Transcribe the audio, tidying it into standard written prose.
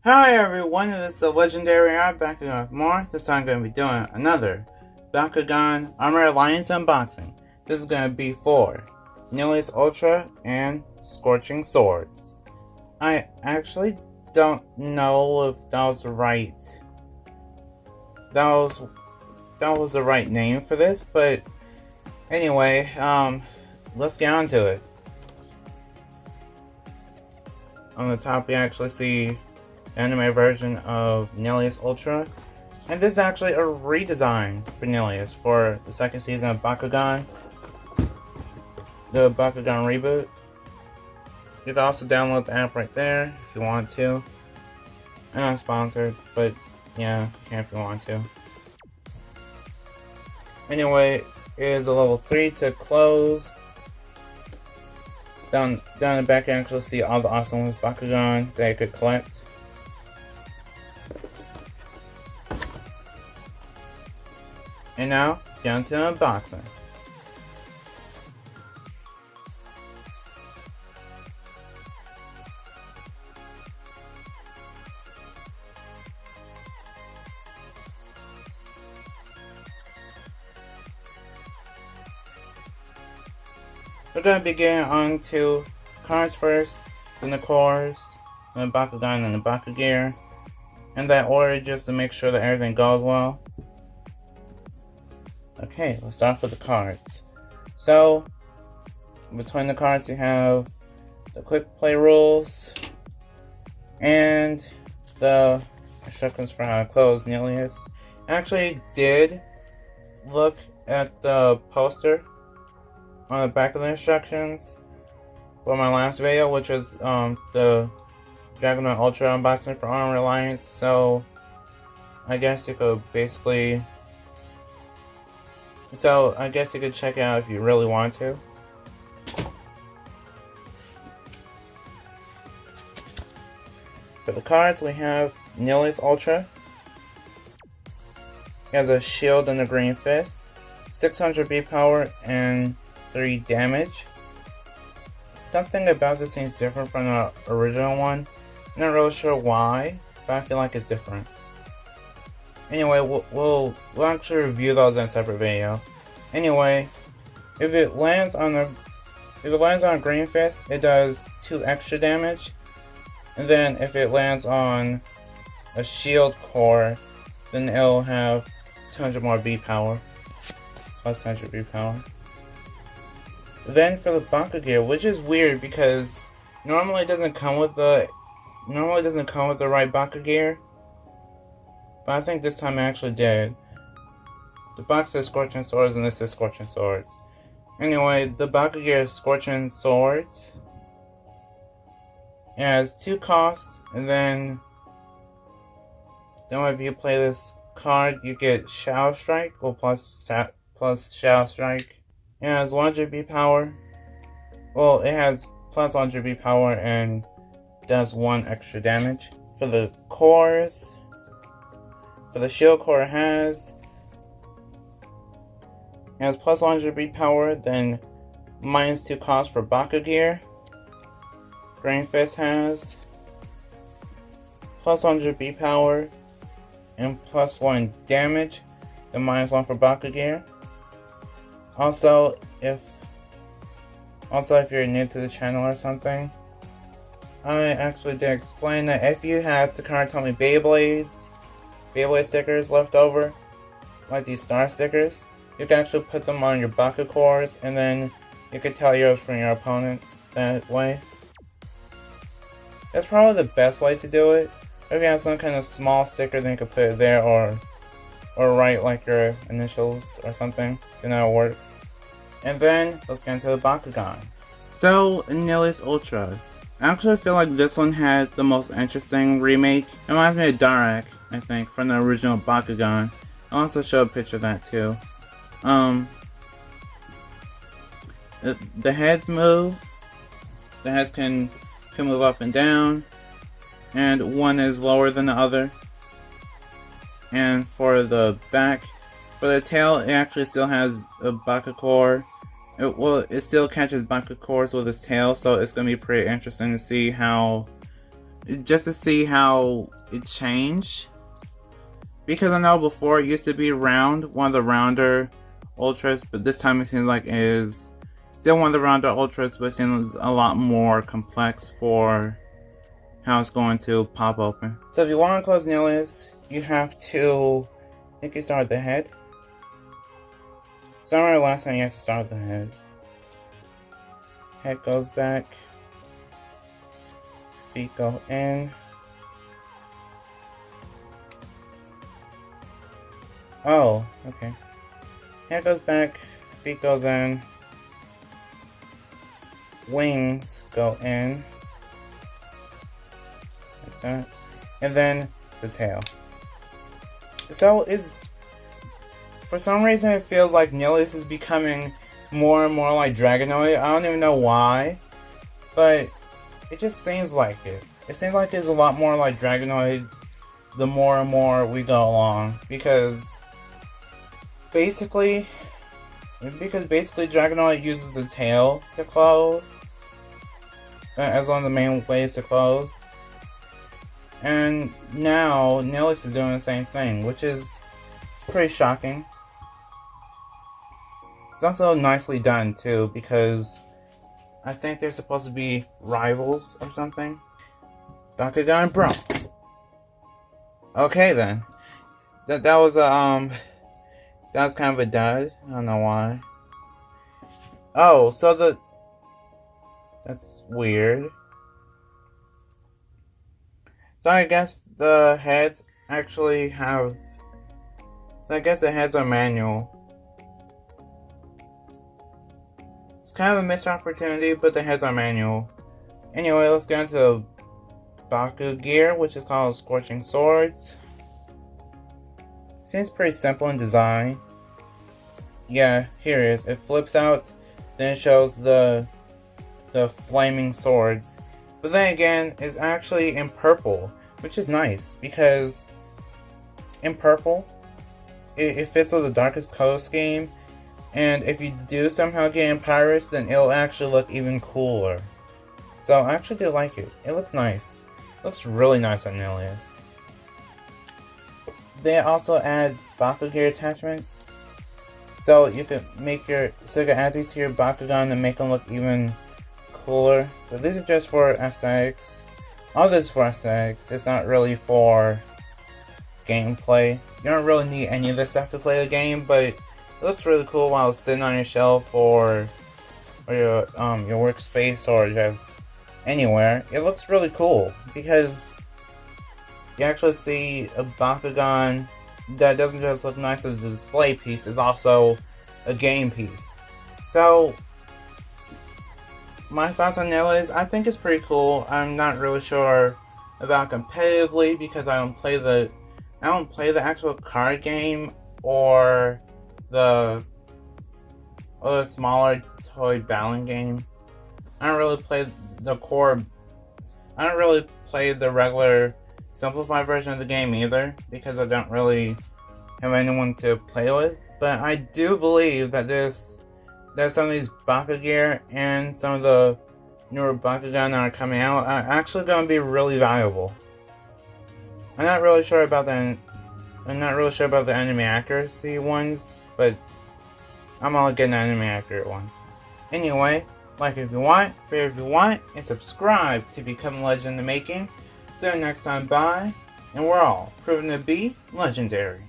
Hi everyone, this is the legendary Bakugan Armoured. This time I'm going to be doing another Bakugan Armoured Alliance unboxing. This is going to be for Nillious Ultra and Scorching Swords. I actually don't know if that was the right the right name for this, but anyway, let's get on to it. On the top, we actually see anime version of Nillious Ultra, and this is actually a redesign for Nillious for the second season of Bakugan, the Bakugan reboot. You can also download the app right there if you want to. I'm not sponsored, but yeah, you can if you want to. Anyway, it is a level 3 to close. Down the back, you actually see all the awesome ones Bakugan that you could collect. And now, let's get on to the unboxing. We're going to be getting on to cards first, then the cores, then the Bakugan, and the Bakugear. In that order, just to make sure that everything goes well. Okay, let's start with the cards. So, between the cards you have the quick play rules and the instructions for how to close Nillious. I actually did look at the poster on the back of the instructions for my last video, which was the Dragon Ultra unboxing for Armoured Alliance, so I guess you could basically check it out if you really want to. For the cards, we have Nillious Ultra. He has a shield and a green fist, 600 B power, and 3 damage. Something about this seems different from the original one. I'm not really sure why, but I feel like it's different. Anyway, we'll actually review those in a separate video. Anyway, if it lands on a green fist, it does 2 extra damage. And then if it lands on a shield core, then it'll have 200 more B power. Plus 200 B power. Then for the Bakugear, which is weird because normally it doesn't come with the right Bakugear. But I think this time it actually did. The box says Scorching Swords and this says Scorching Swords. Anyway, the Bakugear is Scorching Swords. It has 2 costs, and then if you play this card, you get Shadow Strike, or plus Shadow Strike. It has 100 B power. Well, it has plus 100 B power and does 1 extra damage. For the cores, for the shield core, it has plus 100 B power, then minus 2 cost for Bakugear. Green Fist has plus 100 B power and plus 1 damage, then minus 1 for Bakugear. Also, if you're new to the channel or something, I actually did explain that if you have the Takara Beyblade stickers left over, like these star stickers, you can actually put them on your Baku cores, and then you can tell yours from your opponents that way. That's probably the best way to do it. If you have some kind of small sticker, then you can put it there, or write like your initials or something, then that'll work. And then, let's get into the Bakugan. So, Nillious Ultra. I actually feel like this one had the most interesting remake. It reminds me of Darkus, I think, from the original Bakugan. I'll also show a picture of that too. The heads move. The heads can move up and down, and one is lower than the other. And for the back, for the tail, it actually still has a Bakucore. It still catches Bakucores with its tail, so it's going to be pretty interesting to see how just to see how it changed. Because I know before it used to be round, one of the rounder ultras, but this time it seems like it is still one of the rounder ultras, but it seems a lot more complex for how it's going to pop open. So if you want to close Nillious, you have to, I think you start at the head. So I remember last time you have to start at the head. Head goes back. Feet go in. Oh, okay. Head goes back, feet goes in. Wings go in. Like that. And then the tail. So for some reason it feels like Nillious is becoming more and more like Dragonoid. I don't even know why, but it just seems like it. It seems like it's a lot more like Dragonoid the more and more we go along, because basically Dragonoid uses the tail to close as one of the main ways to close. And now Nillious is doing the same thing, which is pretty shocking. It's also nicely done too, because I think they're supposed to be rivals or something. Bakugan Bro. Okay then. That was kind of a dud. I don't know why. Oh, so that's weird. So I guess the heads actually have. So I guess the heads are manual. It's kind of a missed opportunity, but the heads are manual. Anyway, let's get into Baku gear, which is called Scorching Swords. Seems pretty simple in design. Yeah, here it is. It flips out, then it shows the flaming swords. But then again, it's actually in purple, which is nice, because in purple, it fits with the Darkus color scheme, and if you do somehow get in Pyrus, then it'll actually look even cooler. So I actually do like it. It looks nice. It looks really nice on Nillious. They also add Baku gear attachments, so you can add these to your Bakugan and make them look even cooler. But these are just for aesthetics. All this is for aesthetics. It's not really for gameplay. You don't really need any of this stuff to play the game, but it looks really cool while it's sitting on your shelf or your workspace or just anywhere. It looks really cool because you actually see a Bakugan that doesn't just look nice as a display piece, it's also a game piece. So my thoughts on Nillious, I think it's pretty cool. I'm not really sure about competitively because I don't play the actual card game or the smaller toy battling game. I don't really play the regular simplified version of the game either, because I don't really have anyone to play with. But I do believe that some of these Baku gear and some of the newer Bakugan that are coming out are actually going to be really valuable. I'm not really sure about the enemy accuracy ones, but I'm all getting the enemy accurate ones. Anyway, like if you want, favorite if you want, and subscribe to become a legend in the making. See you next time, bye, and we're all proven to be legendary.